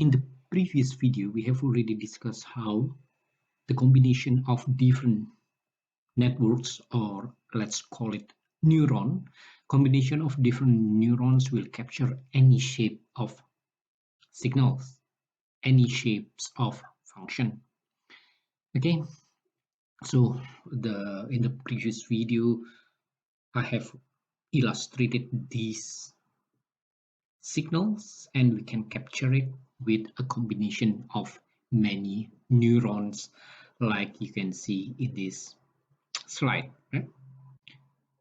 In the previous video, we have already discussed how the combination of different networks, or let's call it combination of different neurons will capture any shape of signals, any shapes of function. Okay, so in the previous video, I have illustrated these signals and we can capture it with a combination of many neurons, like you can see in this slide, right?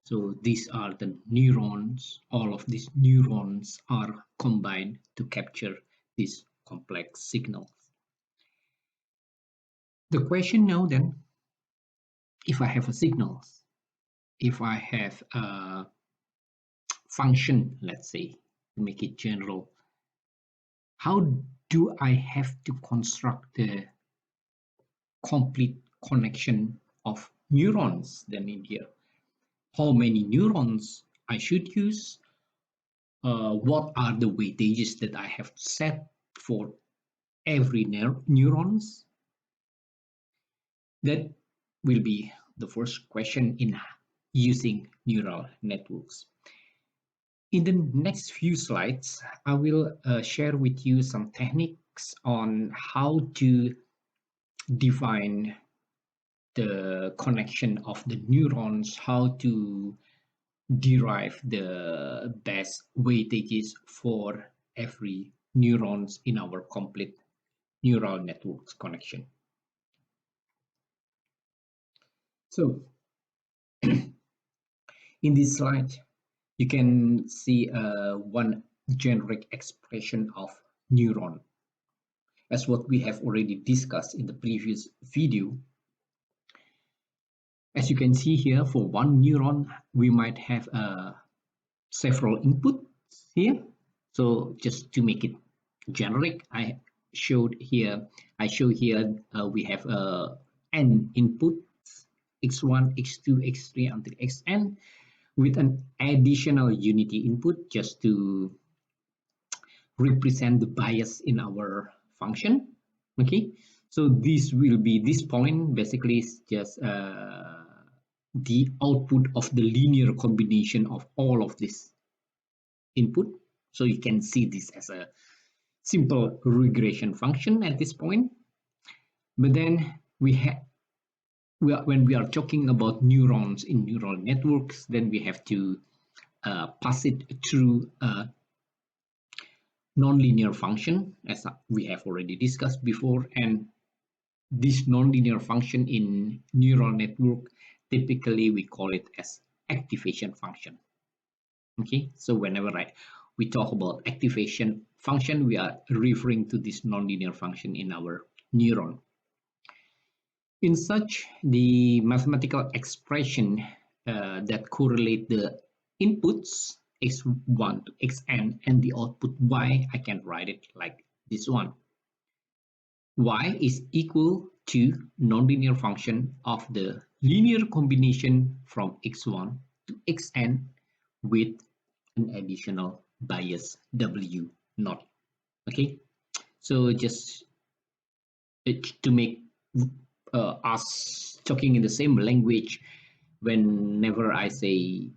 So these are the neurons. All of these neurons are combined to capture these complex signals. The question now then, if I have a signal, if I have a function, let's say, to make it general, how do I have to construct the complete connection of neurons then in here? How many neurons I should use? What are the weightages that I have set for every neurons? That will be the first question in using neural networks. In the next few slides, I will share with you some techniques on how to define the connection of the neurons, how to derive the best weightages for every neurons in our complete neural networks connection. So in this slide, you can see one generic expression of neuron. As what we have already discussed in the previous video, as you can see here, for one neuron, we might have several inputs here. So just to make it generic, I show here we have n inputs, x1, x2, x3 until xn, with an additional unity input just to represent the bias in our function. Okay, so this point basically is just the output of the linear combination of all of this input. So you can see this as a simple regression function at this point. But then when we are talking about neurons in neural networks, then we have to pass it through a nonlinear function, as we have already discussed before. And this nonlinear function in neural network, typically we call it as activation function. Okay, so whenever we talk about activation function, we are referring to this nonlinear function in our neuron. In such, the mathematical expression that correlate the inputs x1 to xn and the output y, I can write it like this one. Y is equal to nonlinear function of the linear combination from x1 to xn with an additional bias w naught. Okay, so just to make us talking in the same language, whenever I say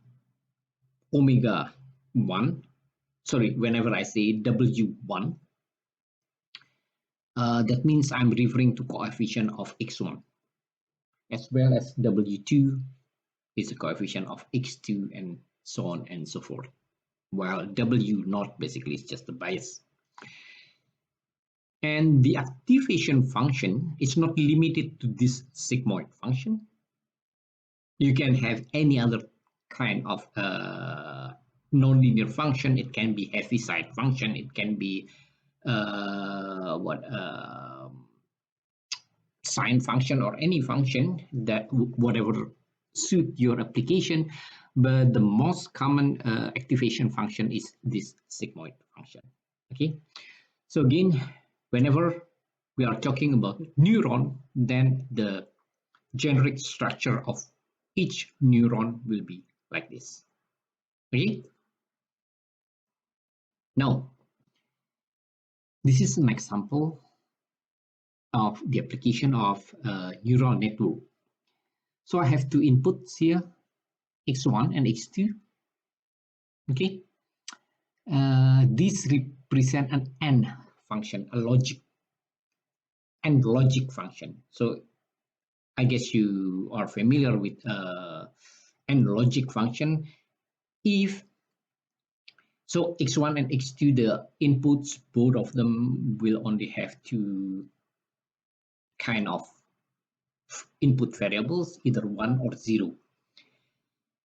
omega 1, sorry, whenever I say w1, that means I'm referring to coefficient of x1, as well as w2 is a coefficient of x2, and so on and so forth, while w naught basically is just the bias. And the activation function is not limited to this sigmoid function. You can have any other kind of nonlinear function. It can be Heaviside function. It can be sine function, or any function that whatever suit your application. But the most common activation function is this sigmoid function. Okay, so again, whenever we are talking about neuron, then the generic structure of each neuron will be like this. Okay, now This is an example of the application of neural network. So I have two inputs here, x1 and x2. Okay, these represent an AND function, a logic and logic function. So I guess you are familiar with AND logic function. If so, x1 and x2, the inputs, both of them will only have two kind of input variables, either 1 or 0.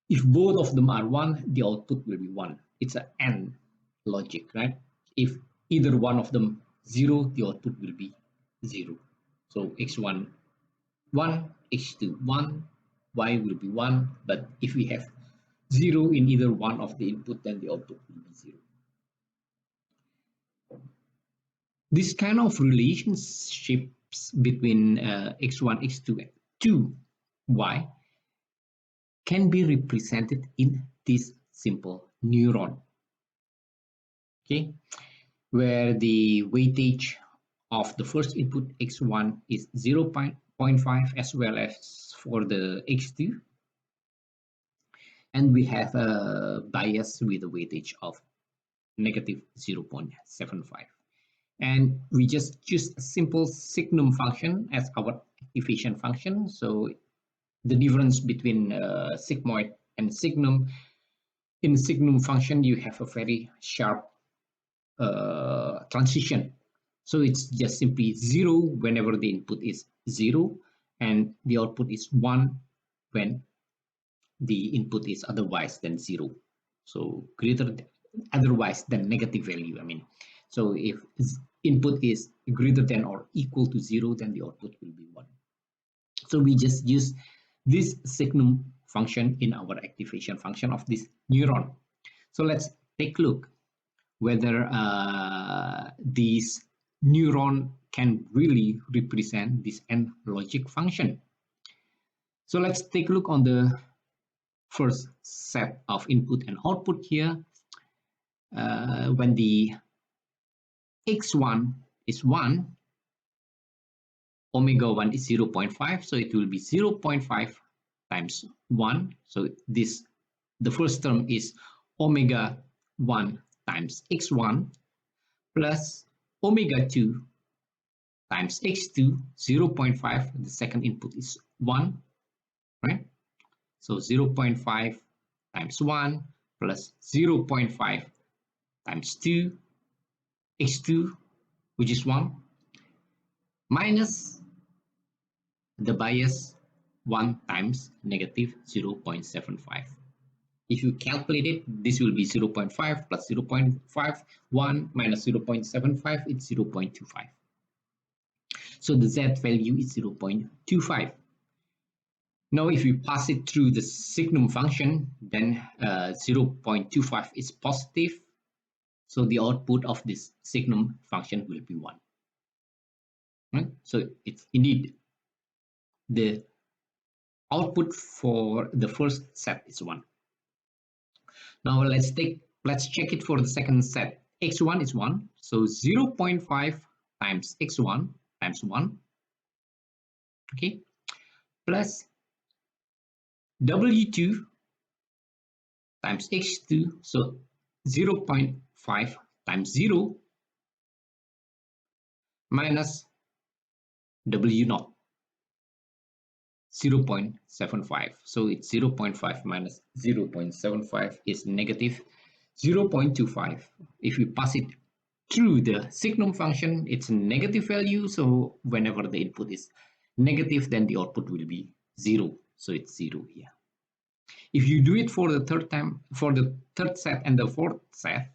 If both of them are 1, the output will be 1. It's an AND logic, right? If either one of them 0, the output will be 0. So x1 1, x2 1, y will be 1. But if we have 0 in either one of the input, then the output will be 0. This kind of relationships between x1, x2, 2, y can be represented in this simple neuron, okay, where the weightage of the first input x1 is 0.5 as well as for the x2, and we have a bias with a weightage of negative 0.75. And we just choose a simple signum function as our activation function. So the difference between sigmoid and signum, in signum function you have a very sharp transition. So it's just simply 0 whenever the input is 0 and the output is 1 when the input is otherwise than 0. So otherwise than negative value, I mean. So if input is greater than or equal to 0, then the output will be 1. So we just use this signum function in our activation function of this neuron. So let's take a look whether this neuron can really represent this AND logic function. So let's take a look on the first set of input and output here. When the x1 is 1, omega 1 is 0.5, so it will be 0.5 times 1. So the first term is omega 1 times x1 plus omega 2 times x2, 0.5, the second input is 1, right? So 0.5 times 1 plus 0.5 times 2, x2, which is 1, minus the bias 1 times negative 0.75. If you calculate it, this will be 0.5 plus 0.5, 1 minus 0.75, it's 0.25. So the Z value is 0.25. Now, if you pass it through the signum function, then 0.25 is positive. So the output of this signum function will be 1. Right? So it's indeed the output for the first set is 1. Now let's check it for the second set. X1 is 1, so 0.5 times x1 times 1, okay, plus W2 times x2, so 0.5 times 0 minus W0, 0.75. So it's 0.5 minus 0.75 is negative 0.25. If we pass it through the signum function, it's a negative value. So whenever the input is negative, then the output will be 0. So it's 0 here. If you do it for the third time, for the third set and the fourth set,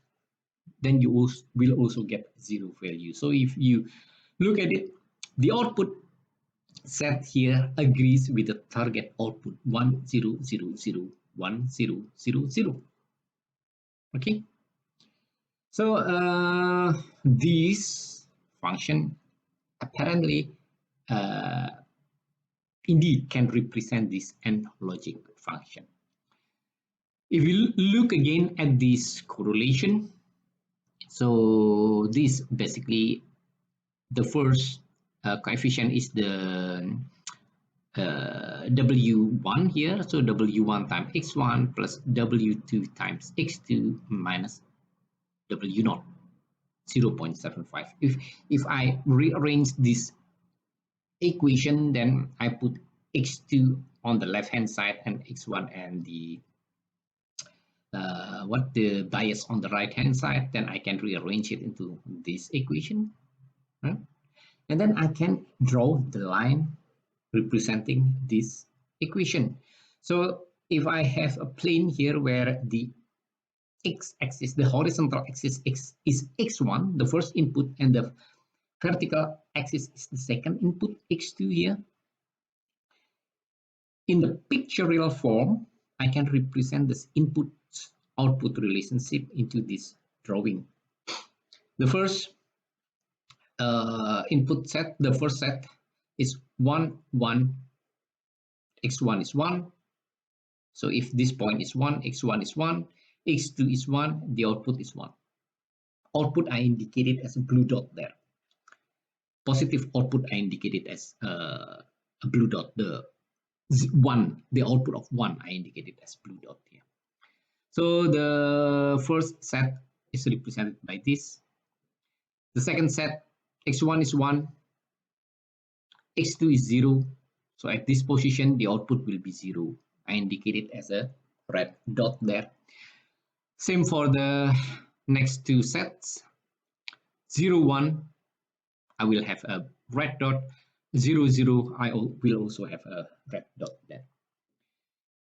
then you will also get 0 value. So if you look at it, the output set here agrees with the target output 1 0 0 0 1 0 0 0. Okay, so this function apparently indeed can represent this AND logic function. If we look again at this correlation, so So this basically the first coefficient is the W1 here. So W1 times X1 plus W2 times X2 minus W0, 0.75. If I rearrange this equation, then I put X2 on the left hand side and X1 and the bias on the right hand side, then I can rearrange it into this equation, right? And then I can draw the line representing this equation. So if I have a plane here where the x-axis, the horizontal axis is x1, the first input, and the vertical axis is the second input, x2 here. In the pictorial form, I can represent this input-output relationship into this drawing. The first input set, the first set is 1, 1, x1 is 1. So if this point is 1, x1 is 1, x2 is 1, the output is 1. Output I indicated as a blue dot there. Positive output I indicated as a blue dot. The output of 1 I indicated as blue dot here. So the first set is represented by this. The second set, x1 is 1, x2 is 0. So at this position, the output will be 0. I indicate it as a red dot there. Same for the next two sets. 0, 1, I will have a red dot. 0, 0, I will also have a red dot there.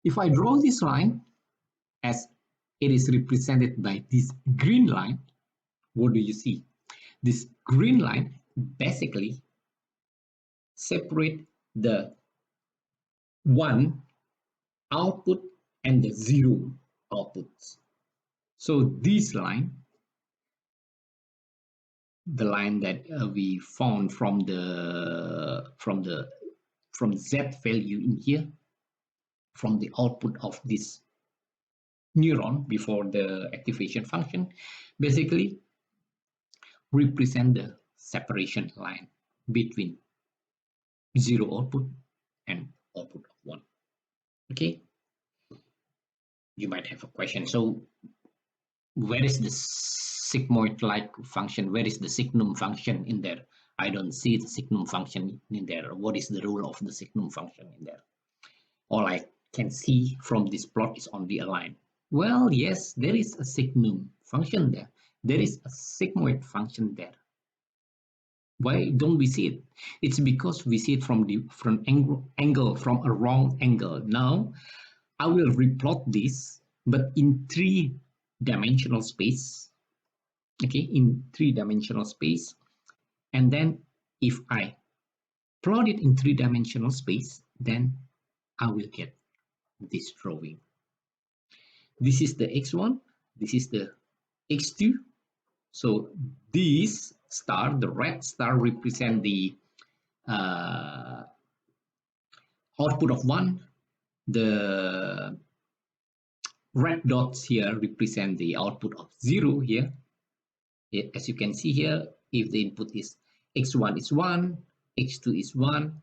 If I draw this line as it is represented by this green line, what do you see? This green line basically separate the 1 output and the 0 outputs. So this line, the line that we found from Z value in here, from the output of this neuron before the activation function, basically represent the separation line between 0 output and output of 1. Okay, you might have a question. So where is the sigmoid-like function? Where is the signum function in there? I don't see the signum function in there. What is the role of the signum function in there? All I can see from this plot is only a line. Well, yes, there is a signum function there. There is a sigmoid function there. Why don't we see it? It's because we see it from a wrong angle. Now, I will replot this, but in 3-dimensional space. Okay, in 3-dimensional space. And then if I plot it in 3-dimensional space, then I will get this drawing. This is the x1, this is the x2. So this star, the red star, represent the output of 1. The red dots here represent the output of 0 here. As you can see here, if the input is x1 is 1, x2 is 1,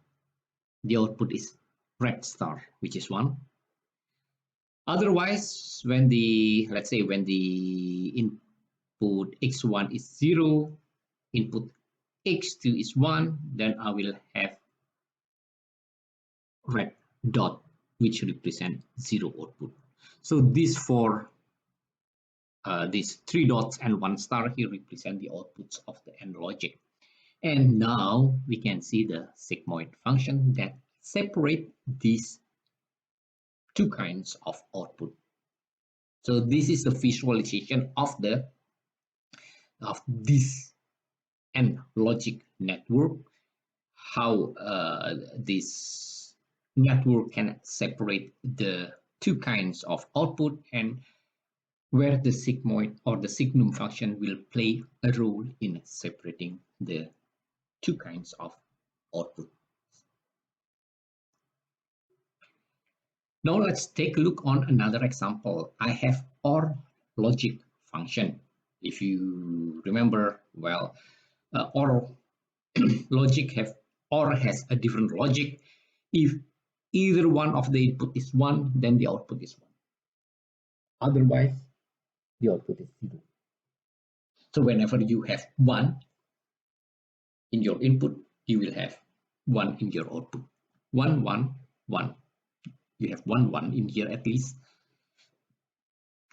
the output is red star, which is 1. Otherwise, let's say when the input x1 is 0, input x2 is 1, then I will have red dot, which represent 0 output. So these these 3 dots and 1 star here represent the outputs of the AND logic. And now we can see the sigmoid function that separate these 2 kinds of output. So this is the visualization of this AND logic network, how this network can separate the 2 kinds of output, and where the sigmoid or the signum function will play a role in separating the 2 kinds of output. Now let's take a look on another example. I have OR logic function. If you remember Well, or logic have or has a different logic. If either one of the input is 1, then the output is 1. Otherwise, the output is 0. So whenever you have 1 in your input, you will have 1 in your output. 1, 1, 1. You have 1, 1 in here at least.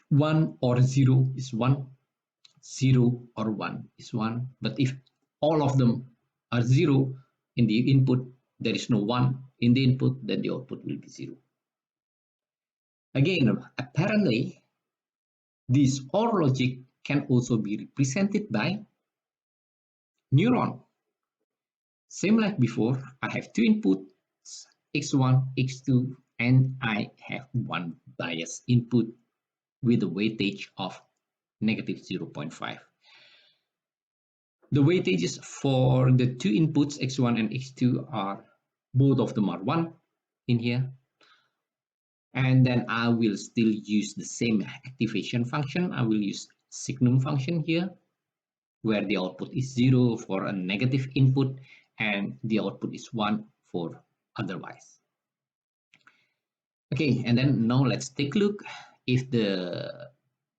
1 or 0 is 1. 0 or 1 is 1. But if all of them are 0 in the input, there is no 1 in the input, then the output will be 0. Again, apparently, this OR logic can also be represented by neuron. Same like before, I have two inputs, x1, x2, and I have one bias input with a weightage of negative 0.5. The weightages for the two inputs, x1 and x2, are both of them are 1 in here. And then I will still use the same activation function. I will use signum function here, where the output is 0 for a negative input and the output is 1 for otherwise. Okay, and then now let's take a look if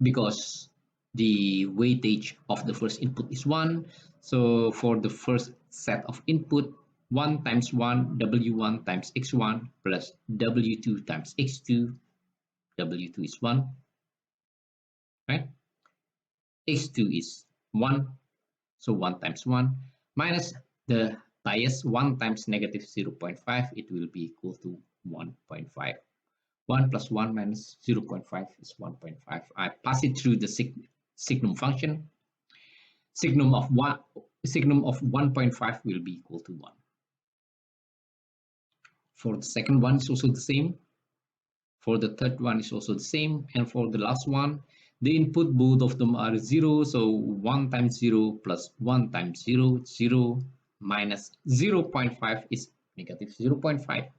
because the weightage of the first input is 1, so for the first set of input, 1 times 1, W1 times X1 plus W2 times X2, W2 is 1, right? X2 is 1, so 1 times 1 minus the bias 1 times negative 0.5, it will be equal to 1.5. 1 plus 1 minus 0.5 is 1.5. I pass it through the signum function. Signum of 1.5 will be equal to 1. For the second one is also the same. For the third one is also the same. And for the last one, the input, both of them are 0. So 1 times 0 plus 1 times 0, 0 minus 0.5 is negative 0.5.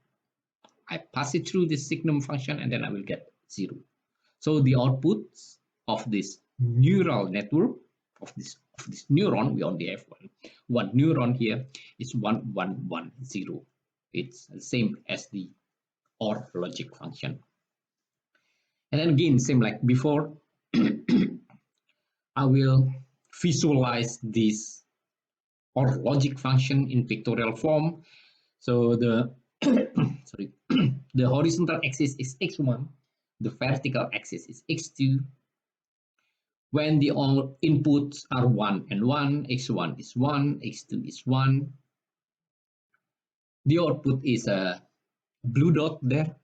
I pass it through this signum function and then I will get 0. So the outputs of this neural network, of this neuron, we only have one neuron here, is 1, 1, 1, 0. It's the same as the OR logic function. And then again, same like before, I will visualize this OR logic function in pictorial form. So the sorry, the horizontal axis is x1, the vertical axis is x2. When the all inputs are 1 and 1, x1 is 1, x2 is 1. The output is a blue dot there,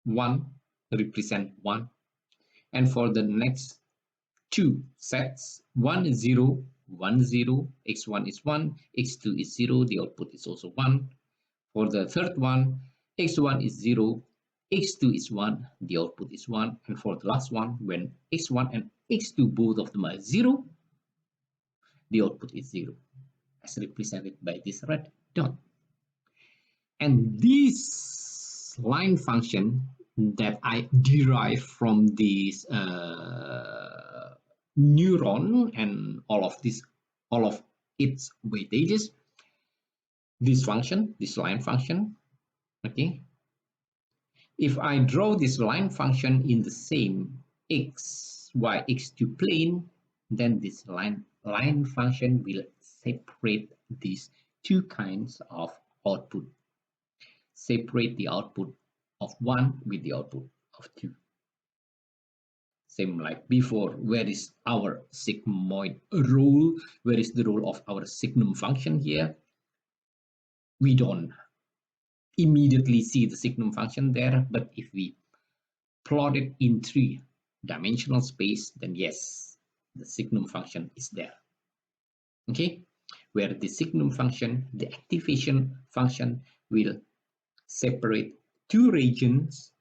1 represent 1. And for the next two sets, 1 is 0, 1 0, x1 is 1, x2 is 0, the output is also 1. For the third one, x1 is 0, x2 is 1, the output is 1. And for the last one, when x1 and x2, both of them are 0, the output is 0, as represented by this red dot. And this line function that I derive from this neuron and all of its weightages, this function, this line function, okay, if I draw this line function in the same x, y, x2 plane, then this line function will separate these two kinds of output. Separate the output of 1 with the output of 2. Same like before, where is our sigmoid role? Where is the role of our signum function here? We don't immediately see the signum function there, but if we plot it in 3-dimensional space, then yes, the signum function is there. Okay, where the signum function, the activation function, will separate two regions.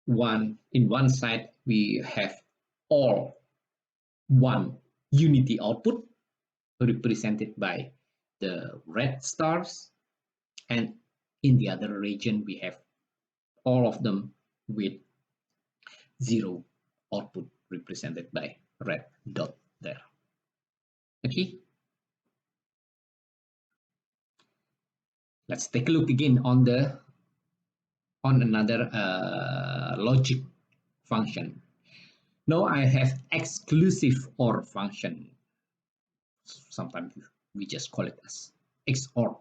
One in one side we have all one unity output represented by the red stars, and in the other region we have all of them with 0 output represented by red dot there. Okay, let's take a look again on another logic function. Now I have exclusive OR function. Sometimes we just call it as XOR,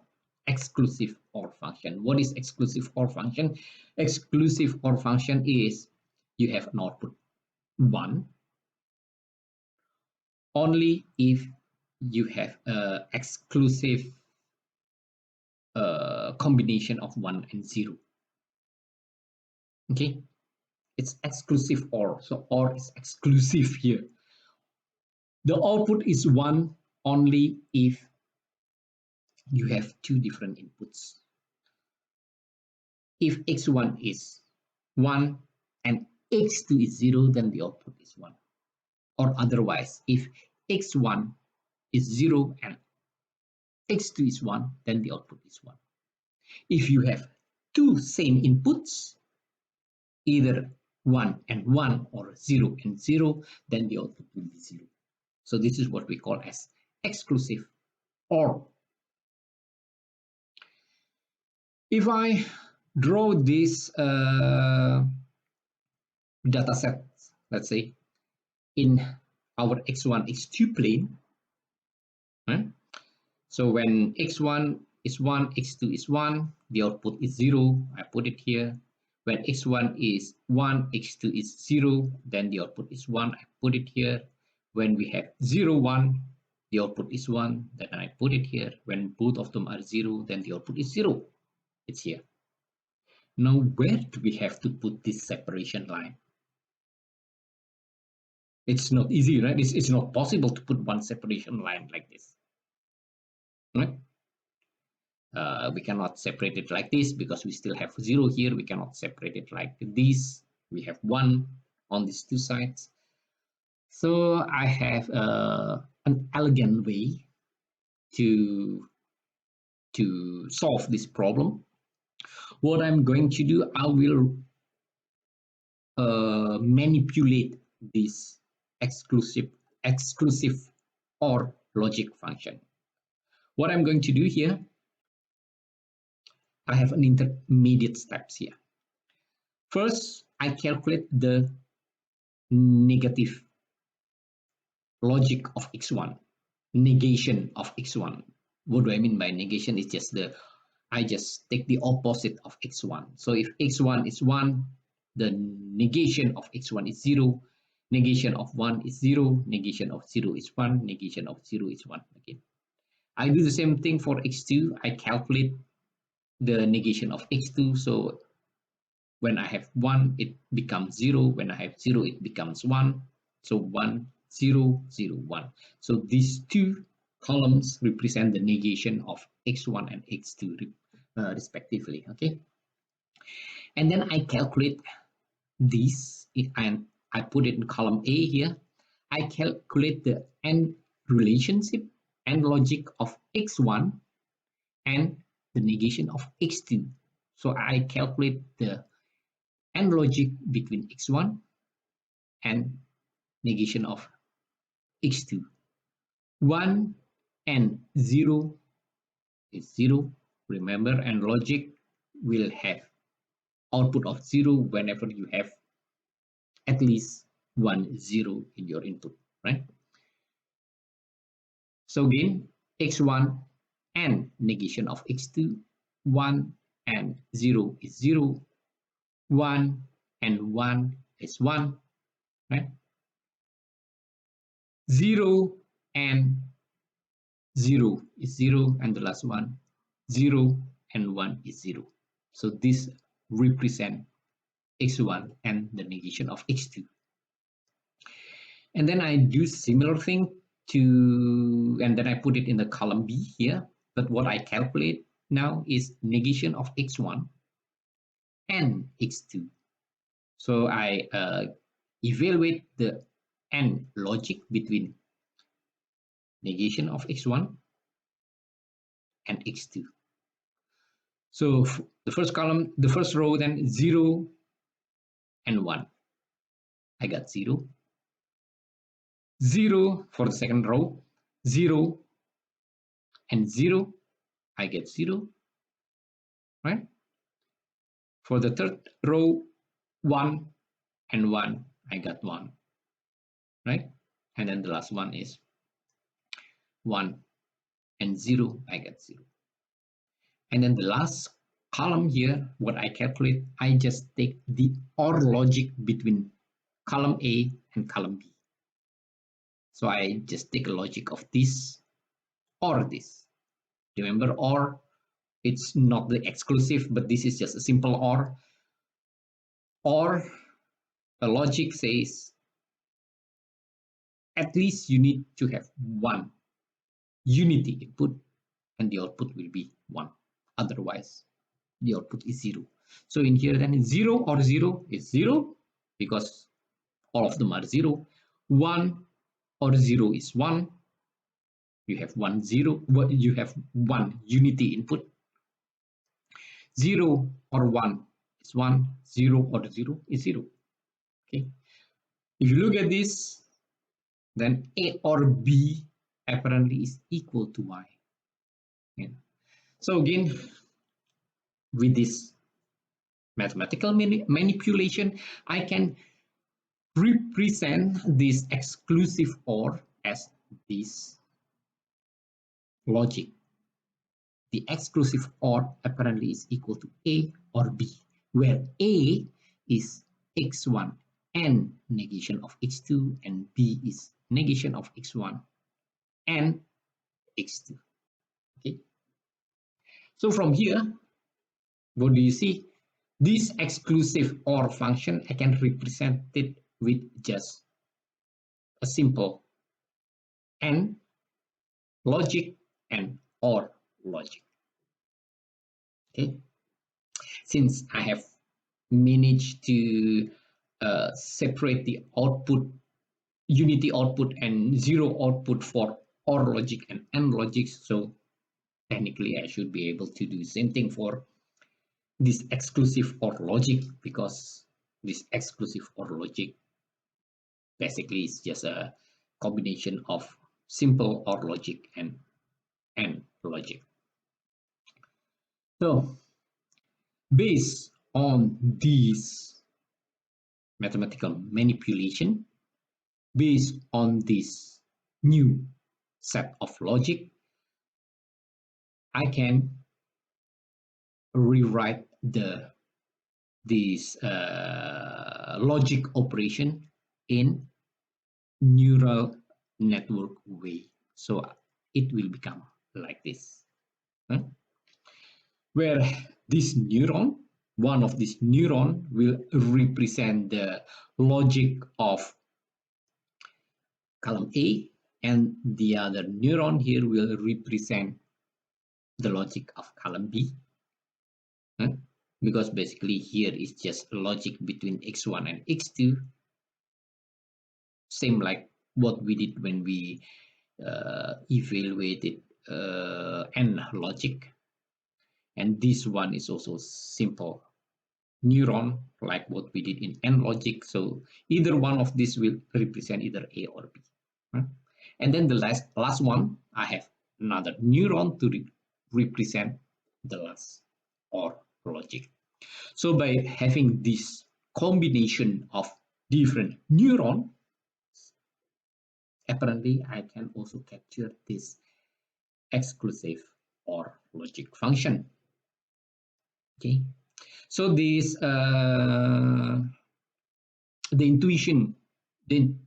exclusive OR function. What is exclusive OR function? Exclusive OR function is you have an output 1 only if you have an exclusive combination of 1 and 0. Okay, it's exclusive OR, so OR is exclusive here. The output is 1 only if you have two different inputs. If x1 is 1 and x2 is 0, then the output is 1. Or otherwise, if x1 is 0 and x2 is 1, then the output is 1. If you have two same inputs, either 1 and 1 or 0 and 0, then the output will be 0. So this is what we call as exclusive OR. If I draw this data set, let's say, in our x1, x2 plane, right? So when x1 is 1, x2 is 1, the output is 0. I put it here. When x1 is 1, x2 is 0, then the output is 1. I put it here. When we have 0, 1, the output is 1. Then I put it here. When both of them are 0, then the output is 0. It's here. Now, where do we have to put this separation line? It's not easy, right? It's not possible to put one separation line like this, right? We cannot separate it like this because we still have 0 here. We cannot separate it like this. We have 1 on these two sides. So I have an elegant way to solve this problem. What I'm going to do, I will manipulate this exclusive OR logic function. What I'm going to do here, I have an intermediate steps here. First, I calculate the negative logic of x1, negation of x1. What do I mean by negation? It's just I just take the opposite of x1. So if x1 is 1, the negation of x1 is 0, negation of 1 is 0, negation of 0 is 1, negation of 0 is 1 again. I do the same thing for x2. I calculate the negation of x2. So when I have 1, it becomes 0. When I have 0, it becomes 1. So 1, 0, 0, 1. So these two columns represent the negation of x1 and x2 respectively. Okay. And then I calculate this, and I put it in column A here. I calculate the AND relationship and logic of x1 and the negation of x2. So I calculate the AND logic between x1 and negation of x2. 1 and 0 is 0. Remember, and logic will have output of 0 whenever you have at least 1 0 in your input, right? So again, x1 and negation of x2, 1 and 0 is 0, 1 and 1 is 1, right? 0 and 0 is 0, and the last one, 0 and 1 is 0. So this represent x1 and the negation of x2. And then I do similar thing and then I put it in the column B here. But what I calculate now is negation of x1 and x2. So I evaluate the AND logic between negation of x1 and x2. So the first column, the first row, then 0 and 1. I got 0. 0 for the second row, 0 and 0, I get 0, right? For the third row, 1 and 1, I got 1, right? And then the last one is 1 and 0, I get 0. And then the last column here, what I calculate, I just take the OR logic between column A and column B. So I just take a logic of this or this. Remember, OR, it's not the exclusive, but this is just a simple OR. Or a logic says at least you need to have one unity input and the output will be 1. Otherwise, the output is 0. So in here then 0 or 0 is 0 because all of them are 0. 1 or 0 is 1. You have 1 0, you have one unity input. 0 or 1 is 1, 0 or 0 is 0. Okay. If you look at this, then A or B apparently is equal to Y. Yeah. So again, with this mathematical manipulation, I can represent this exclusive OR as this logic. The exclusive OR apparently is equal to A or B, where A is x1 and negation of x2, and B is negation of x1 and x2. Okay. So from here, what do you see? This exclusive OR function, I can represent it with just a simple AND logic and OR logic. Okay. Since I have managed to separate the output, unity output and 0 output for OR logic and AND logic, so technically I should be able to do the same thing for this exclusive OR logic, because this exclusive OR logic basically is just a combination of simple OR logic and AND logic. So based on these mathematical manipulation, based on this new set of logic, I can rewrite this logic operation in neural network way. So it will become like this, right? Where this neuron, one of these neuron will represent the logic of column A, and the other neuron here will represent the logic of column B. Right? Because basically here is just logic between x1 and x2, same like what we did when we evaluated AND logic. And this one is also simple neuron like what we did in AND logic. So either one of these will represent either A or B. Right? And then the last one, I have another neuron to represent the last OR logic. So by having this combination of different neurons, apparently I can also capture this exclusive OR logic function. Okay, so this the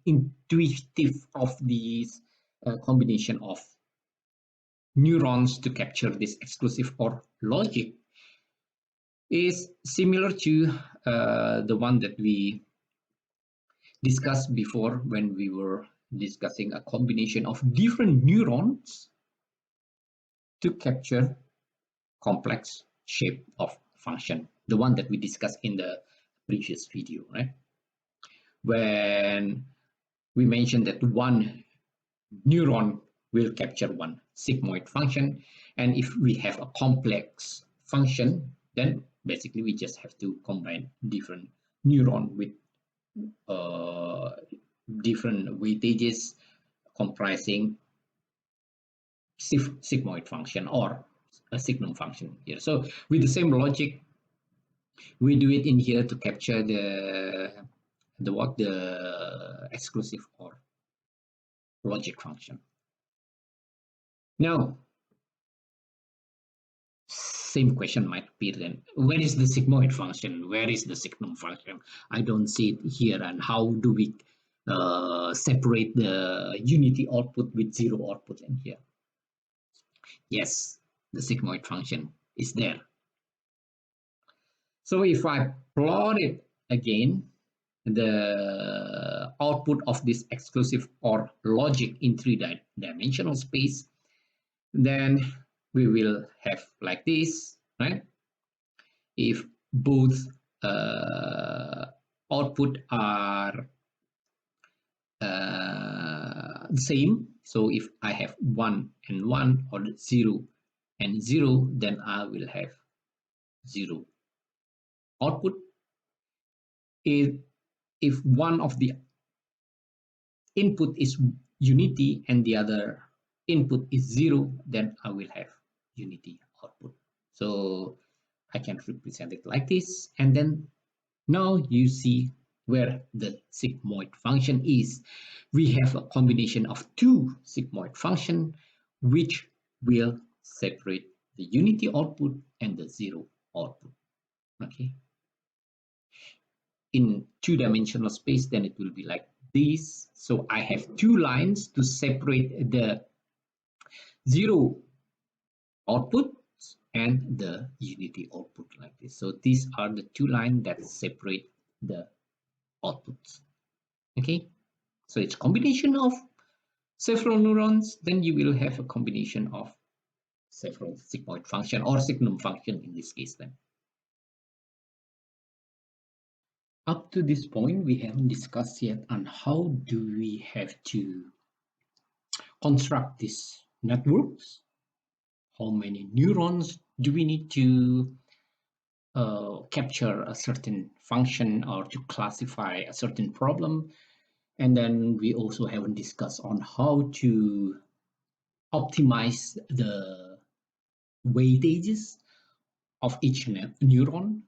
intuitive of this combination of neurons to capture this exclusive OR logic is similar to the one that we discussed before when we were discussing a combination of different neurons to capture complex shape of function, the one that we discussed in the previous video, right? When we mentioned that one neuron will capture one sigmoid function, and if we have a complex function, then basically we just have to combine different neuron with different weightages comprising sigmoid function or a signum function here. So with the same logic, we do it in here to capture the exclusive or logic function. Now, same question might appear then. Where is the sigmoid function? Where is the signum function? I don't see it here. And how do we separate the unity output with zero output in here? Yes, the sigmoid function is there. So if I plot it again, the output of this exclusive or logic in three-dimensional space, then we will have like this, right? If both output are the same, so if I have 1 and 1 or 0 and 0, then I will have 0 output. If one of the input is unity and the other input is 0, then I will have unity output. So I can represent it like this, and then now you see where the sigmoid function is. We have a combination of two sigmoid functions which will separate the unity output and the zero output. Okay. In two-dimensional space, then it will be like this. So I have two lines to separate the zero output and the unity output like this. So these are the two lines that separate the outputs. Okay, so it's combination of several neurons, then you will have a combination of several sigmoid function or signum function in this case then. Up to this point, we haven't discussed yet on how do we have to construct these networks, how many neurons do we need to capture a certain function or to classify a certain problem. And then we also haven't discussed on how to optimize the weightages of each neuron.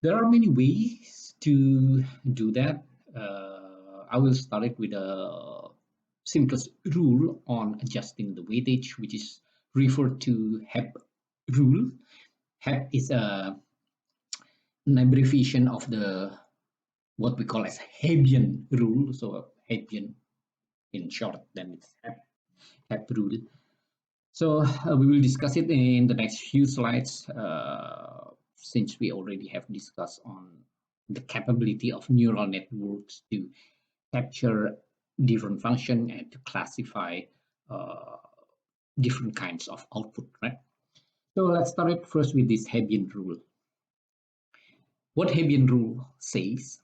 There are many ways to do that. I will start it with a simplest rule on adjusting the weightage, which is referred to HEP rule. HEP is an abbreviation of the what we call as Hebbian rule. So Hebbian in short, then it's HEP rule. So we will discuss it in the next few slides, since we already have discussed on the capability of neural networks to capture different function and to classify different kinds of output, right? So let's start it first with this Hebbian rule. What Hebbian rule says,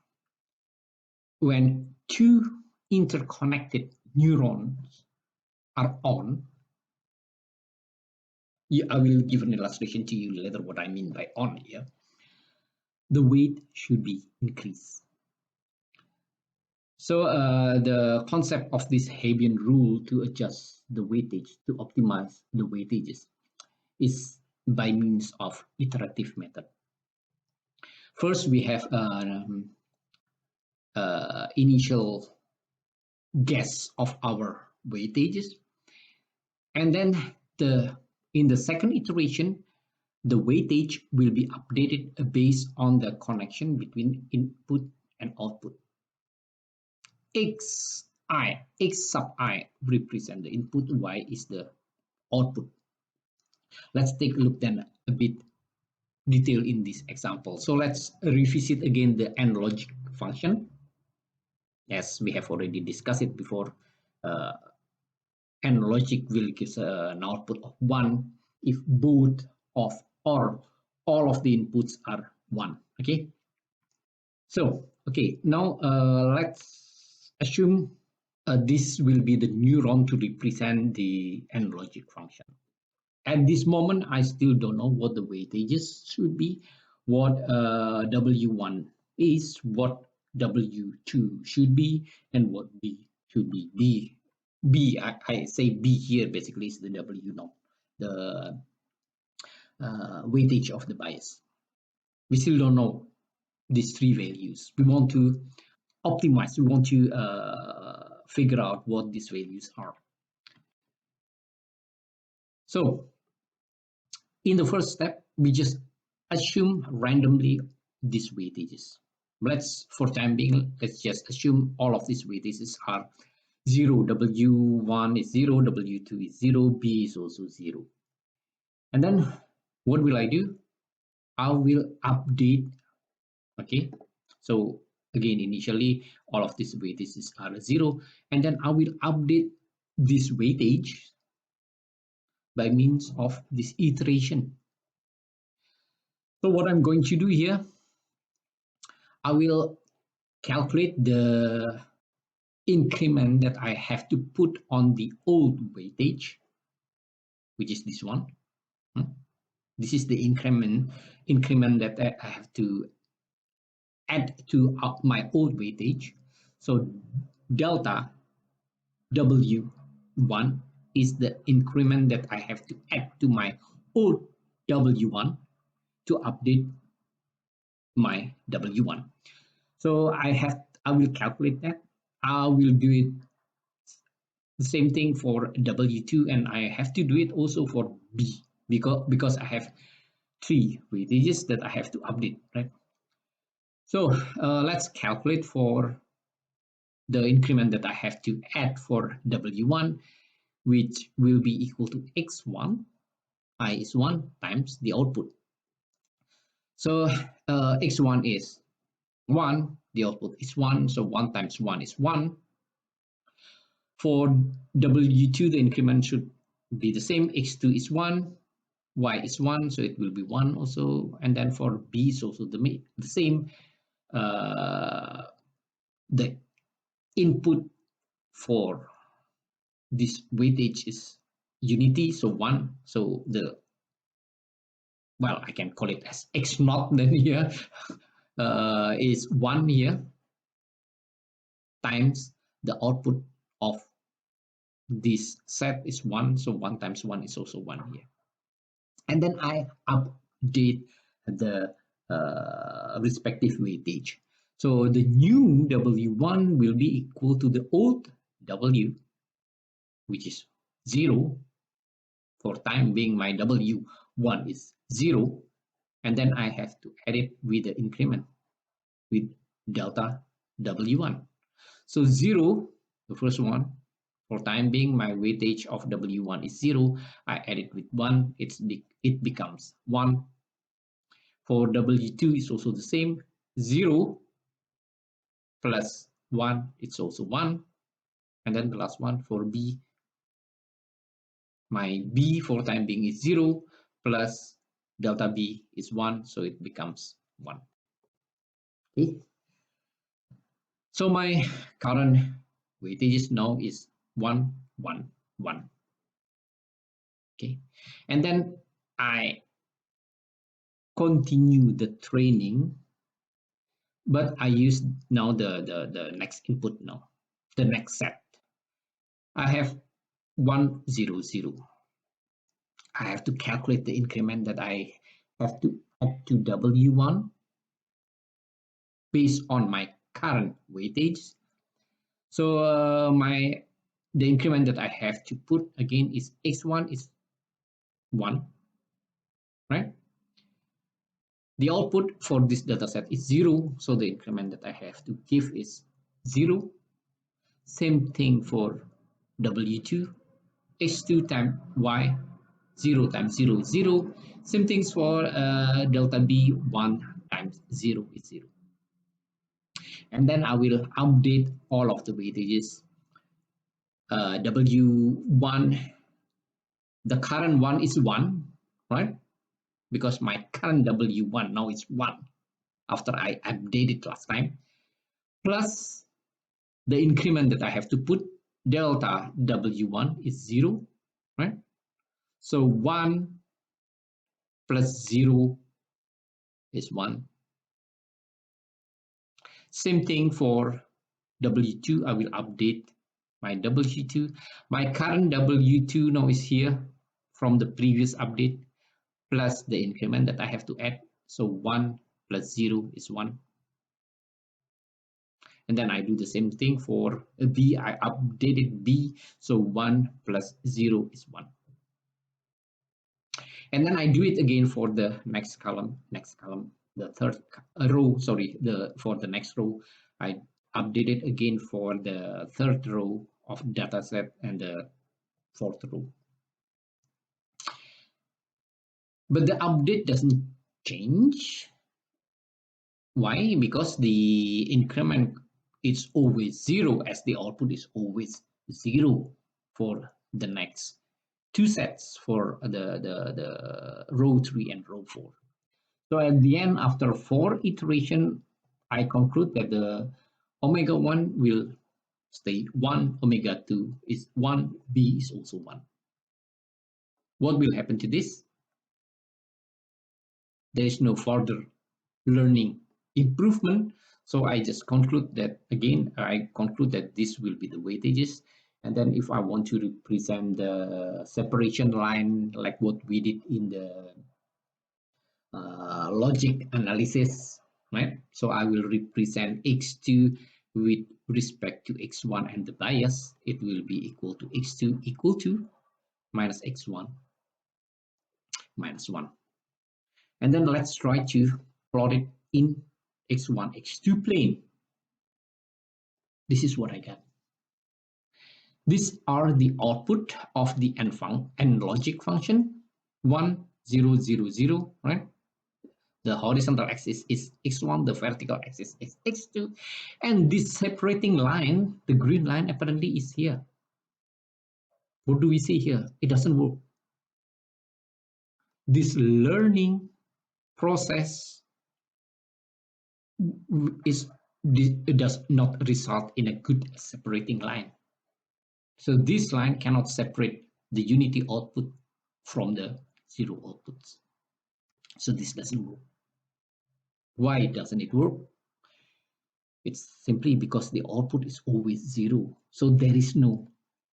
when two interconnected neurons are on, I will give an illustration to you later what I mean by on here. The weight should be increased. So the concept of this Hebbian rule to adjust the weightage, to optimize the weightages, is by means of iterative method. First, we have initial guess of our weightages, and then in the second iteration, the weightage will be updated based on the connection between input and output. X sub I represent the input, Y is the output. Let's take a look then a bit detail in this example. So let's revisit again the AND logic function. As we have already discussed it before, AND logic will give an output of 1 if both of or all of the inputs are 1. Okay. So, okay, now let's assume this will be the neuron to represent the AND logic function. At this moment, I still don't know what the weightages should be, what W1 is, what W2 should be, and what B should be. B B, I say B here basically is the W naught, the weightage of the bias. We still don't know these three values. We want to optimize, we want to figure out what these values are. So in the first step, we just assume randomly these weightages. For time being, let's just assume all of these weightages are 0, W1 is 0, W2 is 0, B is also 0. And then what will I do? I will update, okay? So again, initially, all of these weightages are 0, and then I will update this weightage by means of this iteration. So what I'm going to do here, I will calculate the increment that I have to put on the old weightage, which is this one. This is the increment that I have to add to my old weightage. So delta W1 is the increment that I have to add to my old W1 to update my W1. So I will calculate that. I will do it the same thing for W2, and I have to do it also for B because I have three weightages that I have to update, right? So let's calculate for the increment that I have to add for W1, which will be equal to x1, I is 1 times the output. So x1 is 1, the output is 1, so 1 times 1 is 1. For W2, the increment should be the same, x2 is 1, y is 1, so it will be 1 also, and then for B is also the same. The input for this weightage is unity, so 1, so I can call it as x naught then here is 1 here times the output of this set is 1, so 1 times 1 is also 1 here. And then I update the respective weightage. So the new W1 will be equal to the old W, which is 0. For time being, my W1 is 0. And then I have to add it with the increment with delta W1. So 0, the first one, for time being, my weightage of W1 is 0. I add it with 1, it becomes 1. For W2 is also the same, 0 plus 1, it's also 1. And then the last one for B, my B for time being is 0 plus delta B is 1, so it becomes 1. Okay. So my current weightage now is 1, 1, 1. Okay. And then I continue the training, but I use now the next input now, the next set. I have 1, 0, 0. I have to calculate the increment that I have to add to W1 based on my current weightage. So the increment that I have to put again is x1 is 1, right? The output for this data set is 0, so the increment that I have to give is 0. Same thing for W2, x2 times y, 0 times 0 is 0. Same things for delta B, 1 times 0 is 0. And then I will update all of the weightages. W1, the current one is 1, right? Because my current W1 now is 1 after I updated last time, plus the increment that I have to put, delta W1 is 0, right? So 1 plus 0 is 1. Same thing for W2, I will update my W2. My current W2 now is here from the previous update plus the increment that I have to add. So 1 plus 0 is 1. And then I do the same thing for B. I updated B. So 1 plus 0 is 1. And then I do it again for the next column, the third row, sorry, for the next row. I update it again for the third row of dataset and the fourth row. But the update doesn't change. Why? Because the increment is always 0 as the output is always 0 for the next two sets for the row 3 and row 4. So at the end, after 4 iteration, I conclude that the omega 1 will stay 1, omega 2 is 1, B is also 1. What will happen to this? There is no further learning improvement. So I just conclude that, again, I conclude that this will be the weightages. And then if I want to represent the separation line like what we did in the logic analysis, right? So I will represent x2 with respect to x1 and the bias. It will be equal to x2 equal to minus x1 minus 1. And then let's try to plot it in x1, x2 plane. This is what I got. These are the output of the end logic function 1, 0, 0, 0, right? The horizontal axis is x1, the vertical axis is x2, and this separating line, the green line, apparently is here. What do we see here? It doesn't work. This learning process does not result in a good separating line. So this line cannot separate the unity output from the zero outputs. So this doesn't work. Why doesn't it work? It's simply because the output is always 0. So there is no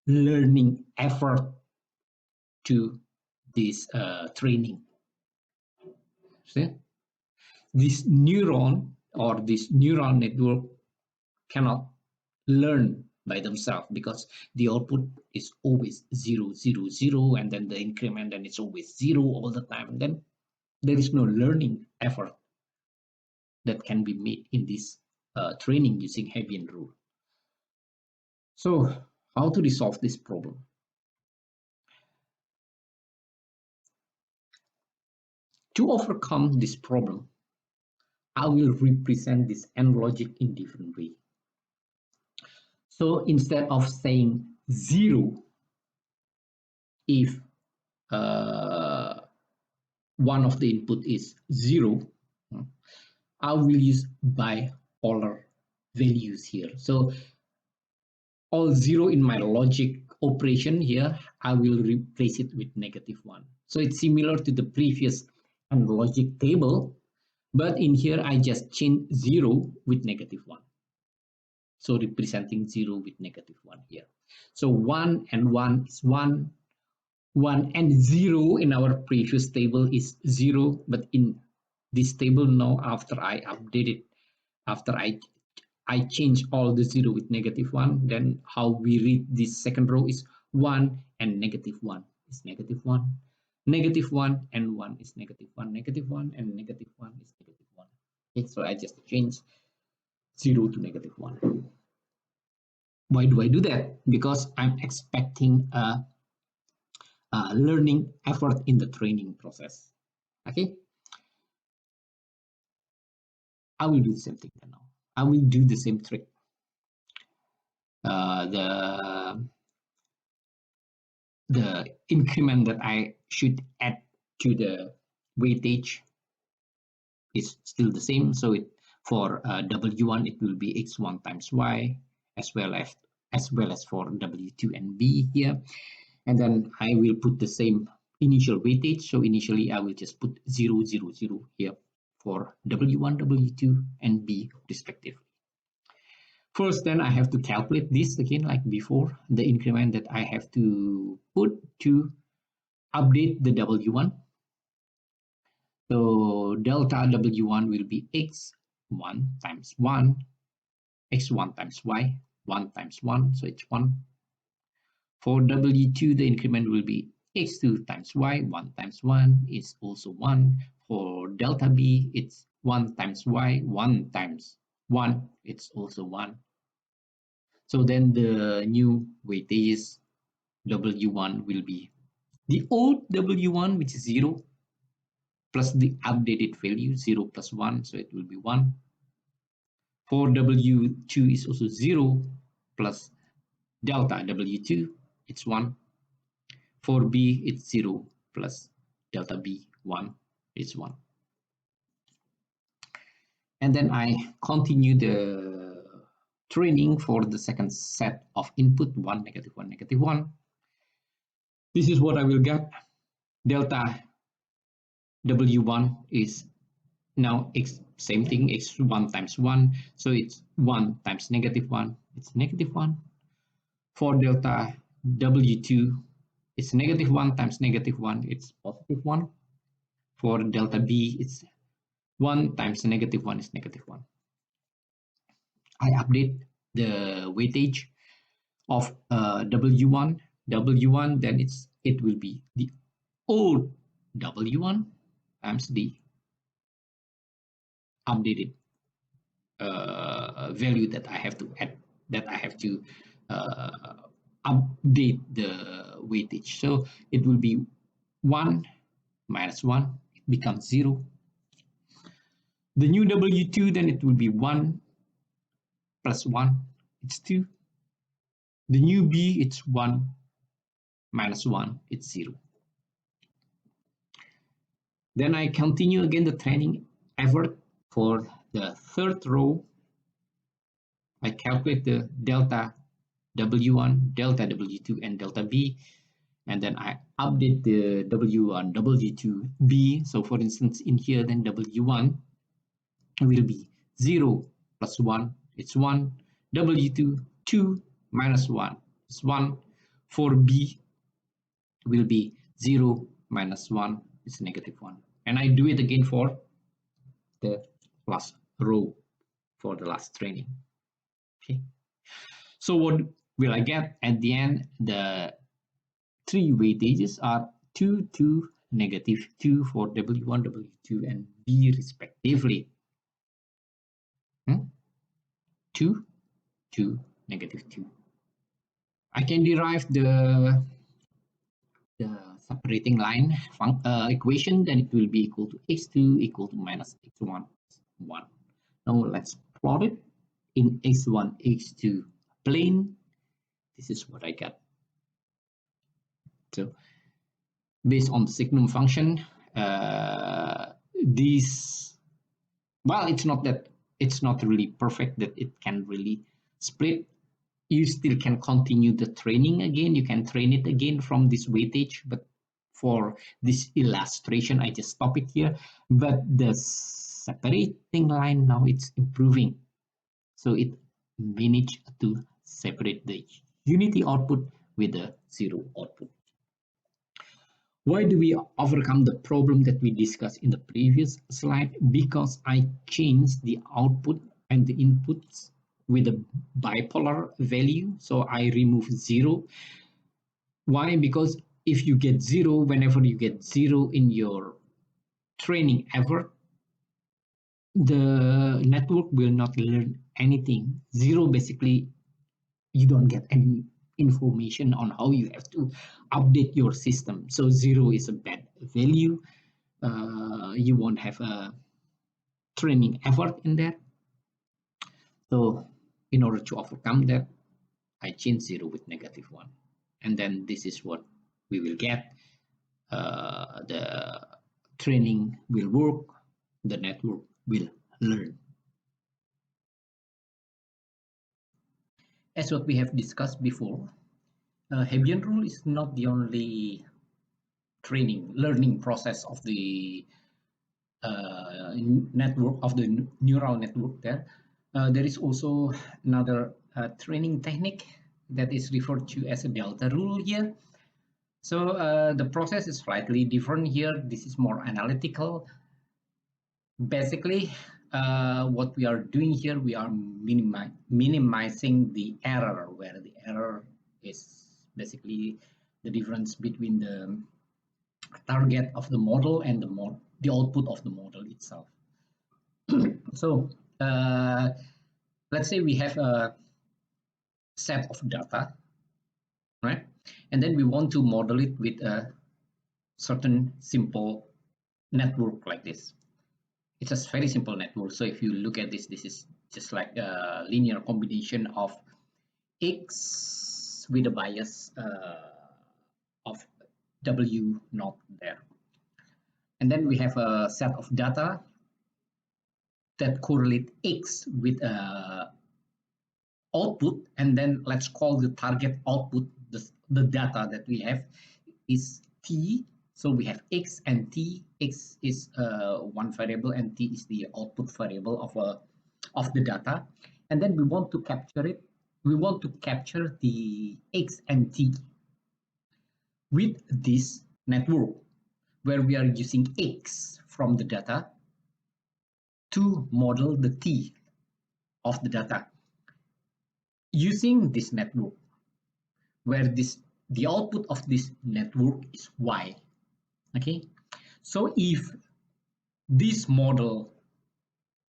learning effort to this training. See? This neuron or this neural network cannot learn by themselves because the output is always 0, 0, 0, and then the increment, and it's always 0 all the time. And then there is no learning effort that can be made in this training using Hebbian rule. So how to resolve this problem? To overcome this problem, I will represent this end logic in different way. So instead of saying 0 if one of the input is 0, I will use bipolar values here. So all 0 in my logic operation here, I will replace it with -1. So it's similar to the previous logic table, but in here I just change 0 with -1. So representing 0 with -1 here. So 1 and 1 is 1. 1 and 0 in our previous table is 0, but in this table now, after I update it, after I change all the 0 with -1, then how we read this second row is 1 and -1 is -1. -1 and 1 is -1, -1 and -1 is -1. Okay, so I just change 0 to -1. Why do I do that? Because I'm expecting a learning effort in the training process. Okay, I will do the same thing now. I will do the same trick. The increment that I should add to the weightage is still the same. So for W1 it will be x1 times y, as well as for W2 and B here. And then I will put the same initial weightage. So initially I will just put 0, 0, 0 here for W1, W2, and B respectively. First, then I have to calculate this again like before, the increment that I have to put to update the W1. So delta W1 will be x1 times 1, x1 times y, 1 times 1, so it's 1. For W2, the increment will be x2 times y, 1 times 1 is also 1. For delta B, it's 1 times y, 1 times 1, it's also 1. So then the new weightages W1 will be the old W1, which is 0, plus the updated value, 0 plus 1, so it will be 1. For W2 is also 0 plus delta W2, it's 1. For B, it's 0 plus delta B, 1, it's 1. And then I continue the training for the second set of input, 1, negative 1, negative 1. This is what I will get. Delta W1 is now x, same thing, x1 times 1. So it's 1 times negative 1, it's negative 1. For delta W2, it's negative 1 times negative 1, it's positive 1. For delta B, it's 1 times negative 1 is negative 1. I update the weightage of W1, then it will be the old W1 times the updated value that I have to add, that I have to uh, update the weightage. So it will be 1 minus 1, it becomes 0. The new W2, then it will be 1 plus 1, it's 2. The new B, it's 1 minus 1, it's 0. Then I continue again the training effort for the third row. I calculate the delta W1, delta W2, and delta B, and then I update the W1, W2, B. So for instance, in here, then W1 will be 0 plus 1, it's 1. W2, 2 minus 1, it's 1. For B will be 0 minus 1, it's negative 1. And I do it again for the last row, for the last training. Okay. So what will I get at the end? The three weightages are 2, 2, negative 2 for W1, W2, and B respectively. 2, 2, negative 2. I can derive the separating line equation, then it will be equal to x2 equal to minus x1 1. Now let's plot it in x1, x2 plane. This is what I get. So based on the signum function, these, well, it's not really perfect that it can really split. You still can continue the training again. You can train it again from this weightage, but for this illustration, I just stop it here. But the separating line now it's improving. So it managed to separate the unity output with the zero output. Why do we overcome the problem that we discussed in the previous slide? Because I changed the output and the inputs with a bipolar value. So I remove 0. Why? Because if you get 0, whenever you get 0 in your training effort, the network will not learn anything. 0, basically, you don't get any information on how you have to update your system. So 0 is a bad value. You won't have a training effort in there. So in order to overcome that, I change 0 with negative 1. And then this is what we will get. The training will work, the network will learn. As what we have discussed before, Hebbian rule is not the only learning process of the network, of the neural network there. There is also another training technique that is referred to as a delta rule here. So the process is slightly different here. This is more analytical. Basically, what we are doing here, we are minimizing the error, where the error is basically the difference between the target of the model and the output of the model itself. So let's say we have a set of data, right? And then we want to model it with a certain simple network like this. It's a very simple network. So if you look at this, this is just like a linear combination of x with a bias of w naught there. And then we have a set of data that correlate x with output, and then let's call the target output, the data that we have is t. So we have x and t. X is one variable and t is the output variable of the data. And then we want to capture it. We want to capture the x and t with this network where we are using x from the data to model the t of the data using this network, where the output of this network is y. Okay, so if this model,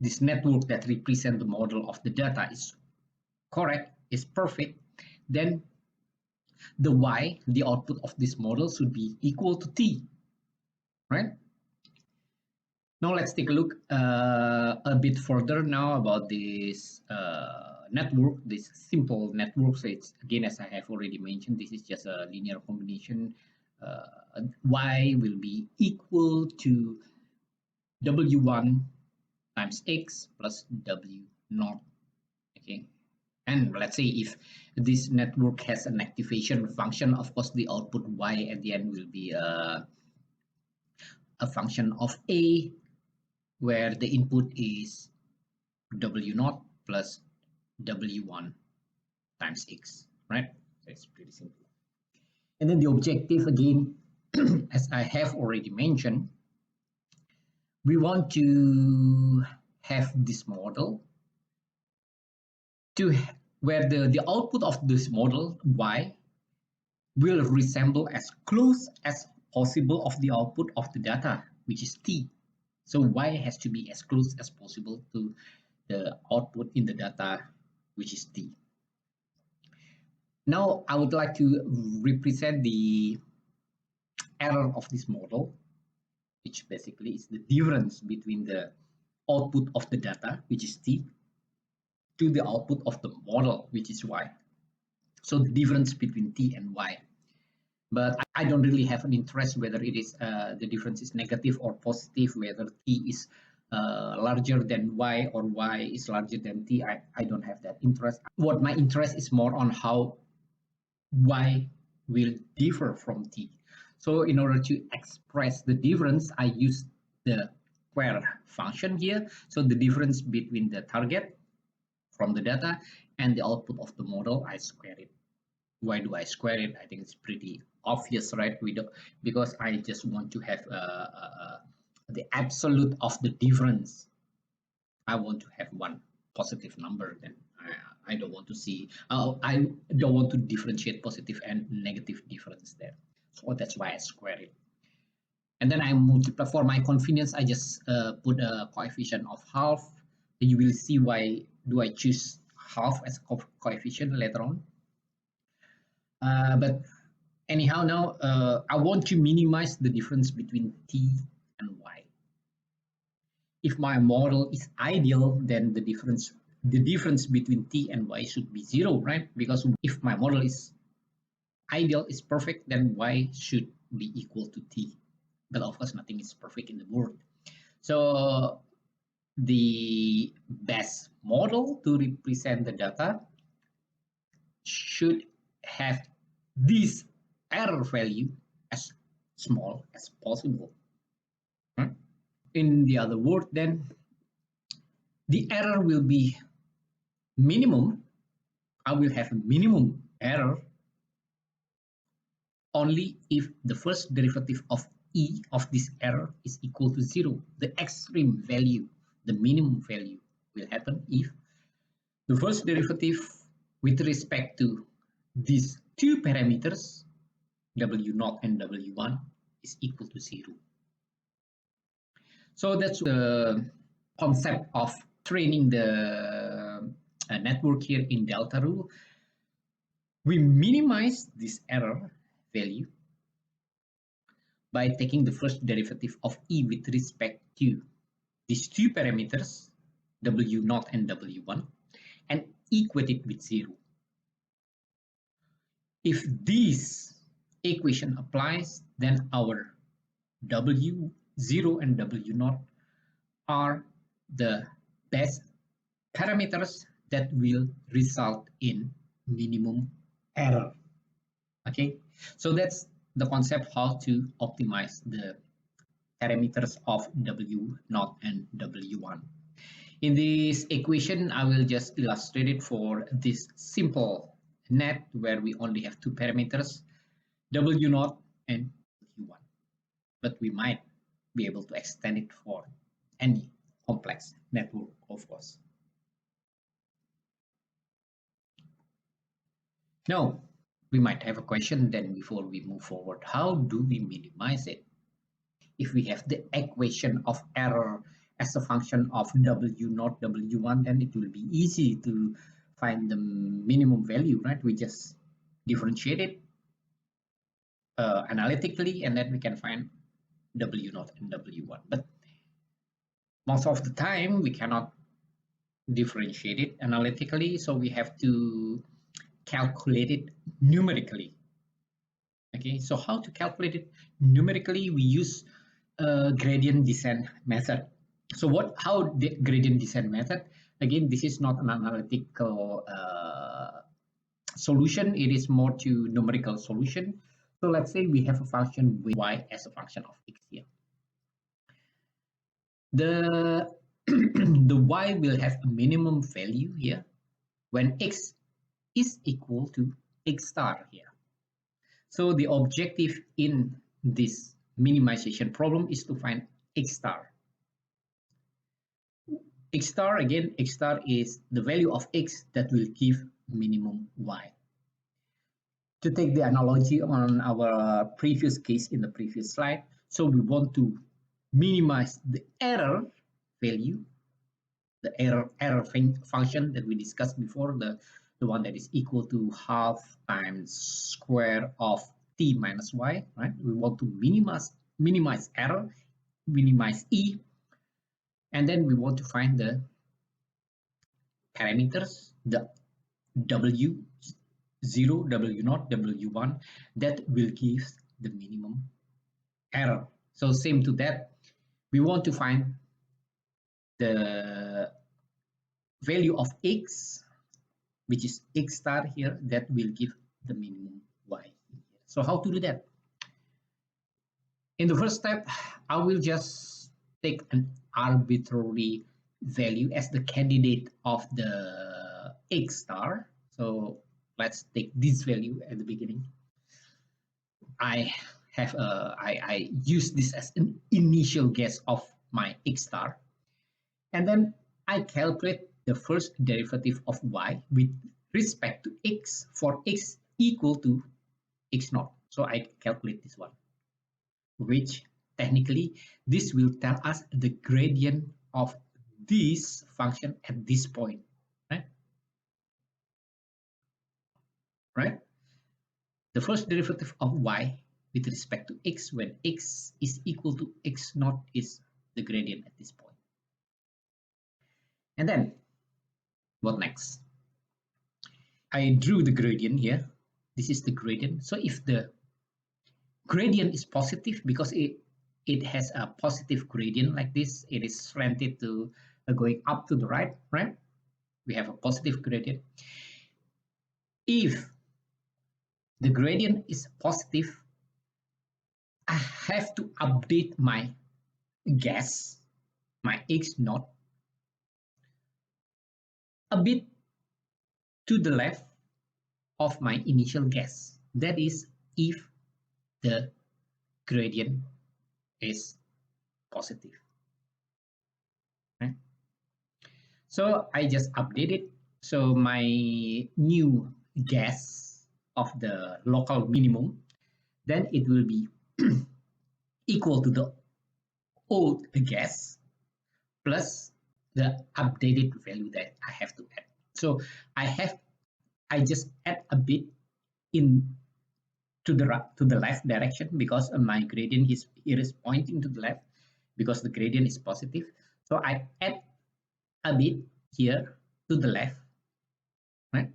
this network that represents the model of the data is correct, is perfect, then the y, the output of this model, should be equal to t, right? Now let's take a look a bit further now about this network, this simple network. So it's, again, as I have already mentioned, this is just a linear combination. Y will be equal to W1 times X plus W naught. Okay. And let's say if this network has an activation function, of course, the output Y at the end will be a function of A, where the input is W naught plus W1 times X, right? So it's pretty simple. And then the objective, again, as I have already mentioned, we want to have this model to where the output of this model Y will resemble as close as possible of the output of the data, which is T. So Y has to be as close as possible to the output in the data, which is T. Now I would like to represent the error of this model, which basically is the difference between the output of the data, which is T, to the output of the model, which is Y. So the difference between T and Y. But I don't really have an interest whether it is the difference is negative or positive, whether T is larger than Y or Y is larger than T. I don't have that interest. What my interest is more on how Y will differ from T. So in order to express the difference, I use the square function here. So the difference between the target from the data and the output of the model, I square it. Why do I square it? I think it's pretty obvious, right? We don't, because I just want to have the absolute of the difference. I want to have one positive number. Then I don't want to see. I don't want to differentiate positive and negative difference there. So that's why I square it. And then I multiply for my convenience. I just put a coefficient of half. You will see why do I choose half as a coefficient later on. But anyhow, now I want to minimize the difference between t and y. If my model is ideal, then the difference between t and y should be zero, right? Because if my model is ideal, is perfect, then y should be equal to t. But of course, nothing is perfect in the world. So the best model to represent the data should have this error value as small as possible. In the other word, then the error will be minimum, I will have a minimum error only if the first derivative of e of this error is equal to 0. The extreme value, the minimum value, will happen if the first derivative with respect to these two parameters, w0 and w1, is equal to 0. So that's the concept of training the network here in delta rule. We minimize this error value by taking the first derivative of e with respect to these two parameters, w0 and w1, and equate it with 0. If this equation applies, then our w0 and w0 are the best parameters that will result in minimum error. Okay, so that's the concept how to optimize the parameters of w0 and w1. In this equation, I will just illustrate it for this simple net where we only have two parameters, w0 and w1. But we might be able to extend it for any complex network, of course. Now, we might have a question then before we move forward. How do we minimize it? If we have the equation of error as a function of w0, w1, then it will be easy to find the minimum value, right? We just differentiate it analytically, and then we can find w0 and w1. But most of the time, we cannot differentiate it analytically, so we have to calculate it numerically. Okay, so how to calculate it numerically? We use gradient descent method. So how the gradient descent method? Again, this is not an analytical solution. It is more to numerical solution. So let's say we have a function with y as a function of x here. The the y will have a minimum value here when x is equal to x star here. So the objective in this minimization problem is to find x star. X star, again, x star is the value of x that will give minimum y. To take the analogy on our previous case in the previous slide, so we want to minimize the error value, the error function that we discussed before, the one that is equal to half times square of t minus y, right? We want to minimize error, minimize e, and then we want to find the parameters, the w0, w0, w1 that will give the minimum error. So same to that, we want to find the value of x, which is x star here, that will give the minimum y. So how to do that? In the first step, I will just take an arbitrary value as the candidate of the x star. So let's take this value at the beginning. I use this as an initial guess of my x star, and then I calculate the first derivative of y with respect to x for x equal to x naught. So I calculate this one, which technically this will tell us the gradient of this function at this point, right? Right? The first derivative of y with respect to x when x is equal to x naught is the gradient at this point. And then what next? I drew the gradient here. This is the gradient. So if the gradient is positive, because it has a positive gradient like this, it is slanted to going up to the right, right? We have a positive gradient. If the gradient is positive, I have to update my guess, my x naught, a bit to the left of my initial guess. That is if the gradient is positive. Right? So I just update it. So my new guess of the local minimum, then it will be equal to the old guess plus the updated value that I have to add. So I just add a bit in to the left direction because my gradient is here is pointing to the left because the gradient is positive. So I add a bit here to the left, right?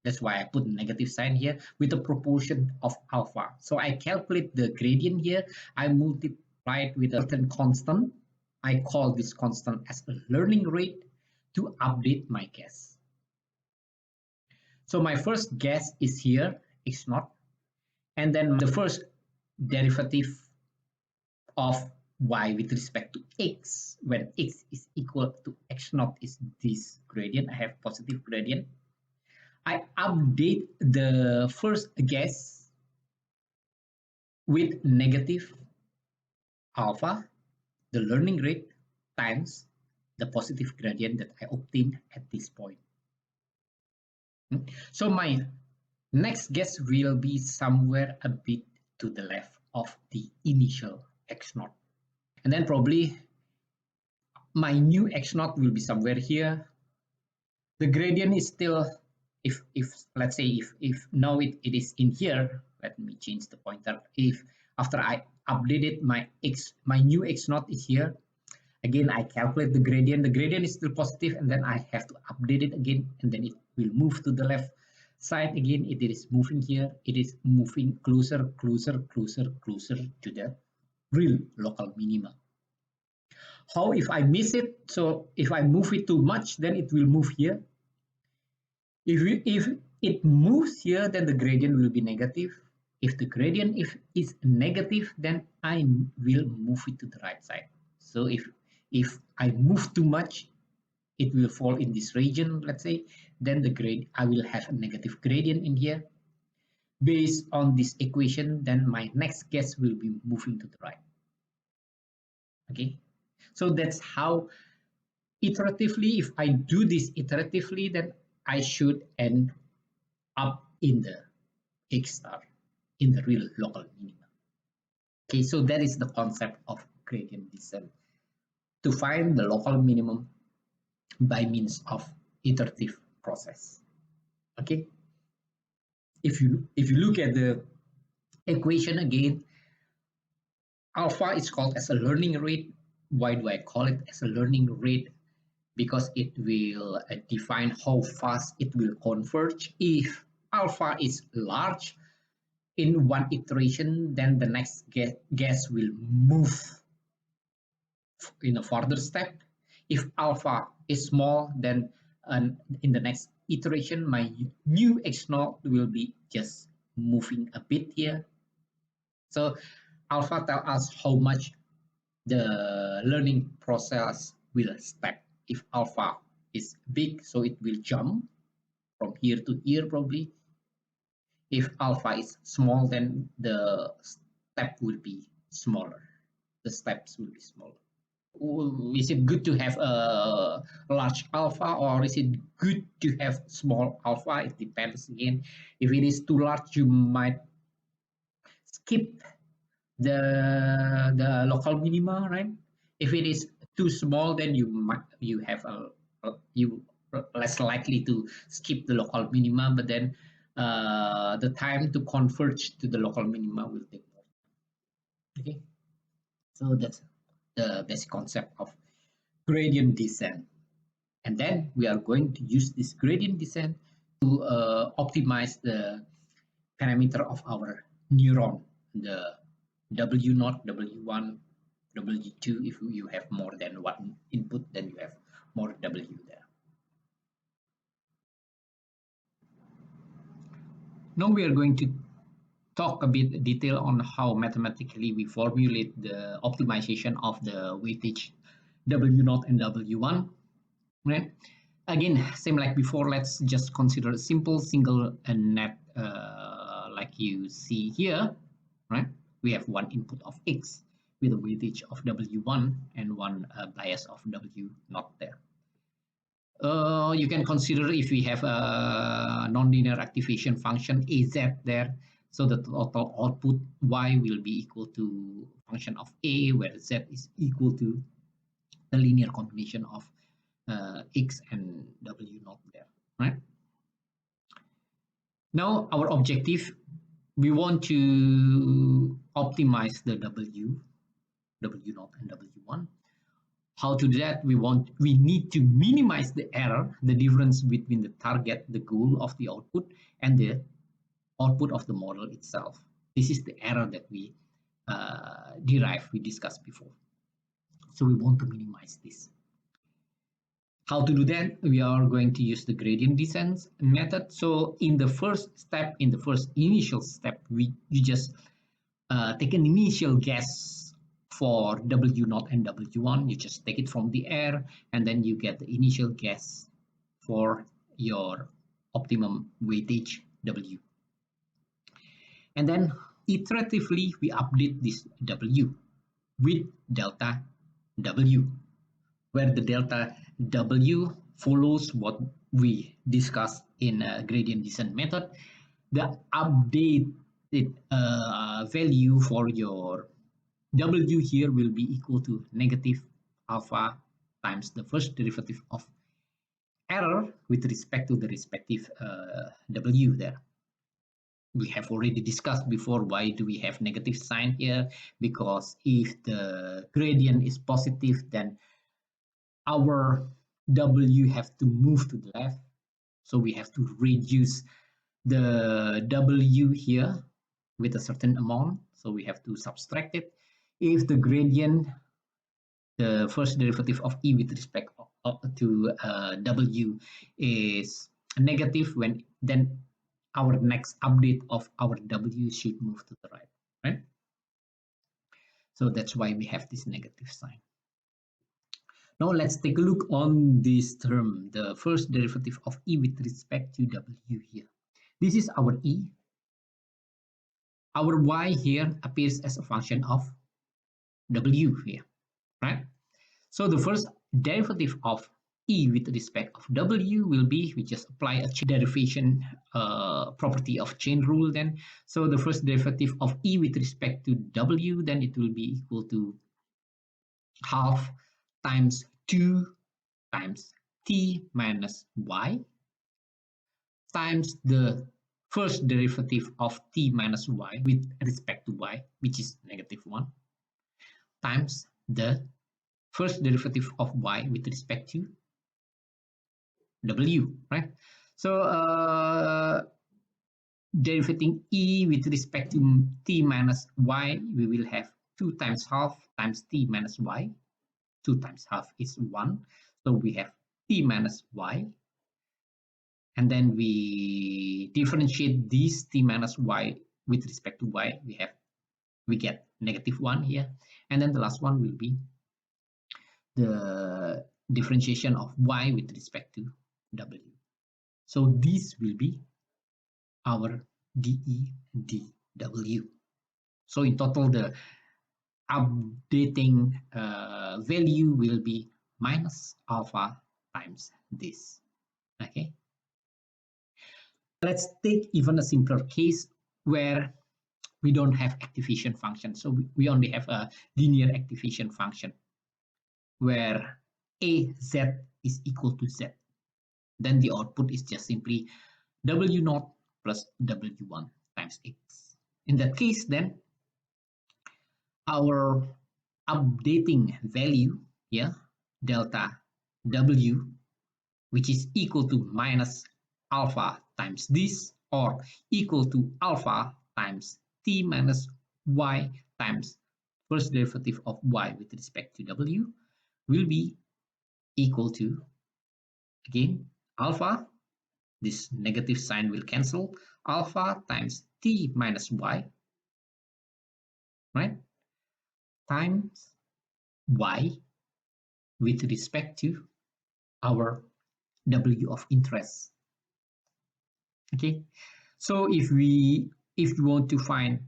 That's why I put negative sign here with the proportion of alpha. So I calculate the gradient here. I multiply it with a certain constant. I call this constant as a learning rate to update my guess. So my first guess is here, x naught. And then the first derivative of y with respect to x, when x is equal to x naught is this gradient. I have positive gradient. I update the first guess with negative alpha, the learning rate, times the positive gradient that I obtained at this point. So my next guess will be somewhere a bit to the left of the initial x naught. And then probably my new x naught will be somewhere here. The gradient is still, if let's say if now it is in here, let me change the pointer. If after I updated my new x naught is here, again I calculate the gradient is still positive, and then I have to update it again, and then it will move to the left side again. It is moving here, it is moving closer to the real local minima. How if I miss it? So if I move it too much, then it will move here. If it moves here, then the gradient will be negative. If the gradient is negative, then I will move it to the right side. So if I move too much, it will fall in this region, let's say, then I will have a negative gradient in here. Based on this equation, then my next guess will be moving to the right. Okay, so that's how iteratively, if I do this iteratively, then I should end up in the X star, in the real local minima. Okay, so that is the concept of gradient descent, to find the local minimum by means of iterative process. Okay, if you look at the equation again, alpha is called as a learning rate. Why do I call it as a learning rate? Because it will define how fast it will converge. If alpha is large in one iteration, then the next guess will move in a further step. If alpha is small, then in the next iteration, my new x naught will be just moving a bit here. So alpha tells us how much the learning process will step. If alpha is big, so it will jump from here to here probably. If alpha is small, then the step will be smaller. The steps will be smaller. Is it good to have a large alpha, or is it good to have small alpha? It depends again. If it is too large, you might skip the local minima, right? If it is too small, then you have you less likely to skip the local minima, but then the time to converge to the local minima will take more. Okay, so that's the basic concept of gradient descent. And then we are going to use this gradient descent to optimize the parameter of our neuron, the W naught, W1, W2. If you have more than one input, then you have more W there. Now we are going to talk a bit detail on how mathematically we formulate the optimization of the weightage W naught and W1. Right? Again, same like before, let's just consider a simple single net like you see here, right? We have one input of x with a weightage of W1 and one bias of W not there. You can consider if we have a nonlinear activation function AZ there, so the total output Y will be equal to function of A, where Z is equal to the linear combination of X and W naught there, right? Now our objective, we want to optimize the W naught and W1. How to do that? We need to minimize the error, the difference between the target, the goal of the output, and the output of the model itself. This is the error that we we discussed before. So we want to minimize this. How to do that? We are going to use the gradient descent method. So in the first step, in the first initial step, you just take an initial guess for W naught and W1. You just take it from the air, and then you get the initial guess for your optimum weightage W. And then iteratively, we update this W with delta W, where the delta W follows what we discussed in a gradient descent method. The updated value for your W here will be equal to negative alpha times the first derivative of error with respect to the respective W there. We have already discussed before why do we have negative sign here, because if the gradient is positive, then our W have to move to the left. So we have to reduce the W here with a certain amount. So we have to subtract it. If the gradient, the first derivative of E with respect to W is negative, then our next update of our W should move to the right? So that's why we have this negative sign. Now let's take a look on this term, the first derivative of E with respect to W here. This is our E. Our Y here appears as a function of W here, right? So the first derivative of E with respect of W will be, we just apply a derivation property of chain rule then. So the first derivative of E with respect to W, then it will be equal to half times 2 times T minus Y times the first derivative of T minus Y with respect to Y, which is negative 1, times the first derivative of Y with respect to W, right? So derivating E with respect to T minus Y, we will have 2 times half times T minus Y. 2 times half is 1. So we have T minus Y. And then we differentiate this T minus Y with respect to Y. We get negative 1 here. And then the last one will be the differentiation of Y with respect to W. So this will be our dE dW. So in total, the updating value will be minus alpha times this. Okay. Let's take even a simpler case where we don't have activation function. So we only have a linear activation function where AZ is equal to Z. Then the output is just simply W naught plus W1 times X. In that case, then our updating value, delta W, which is equal to minus alpha times this, or equal to alpha times T minus Y times first derivative of Y with respect to W, will be equal to, again, alpha, this negative sign will cancel, alpha times T minus Y, right, times Y with respect to our W of interest. Okay, so if we want to find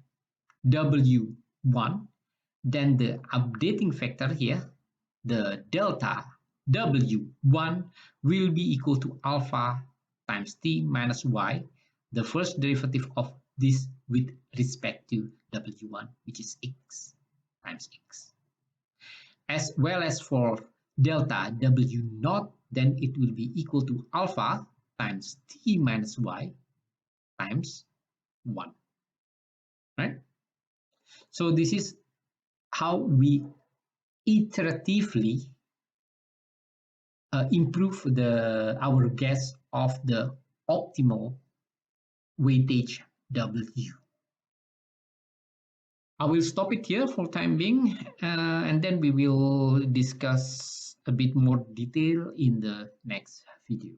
W1, then the updating factor here, the delta W1 will be equal to alpha times t minus y, the first derivative of this with respect to W1, which is x times x. As well as for delta W naught, then it will be equal to alpha times t minus y times 1, right? So this is how we iteratively improve our guess of the optimal weightage W. I will stop it here for time being, and then we will discuss a bit more detail in the next video.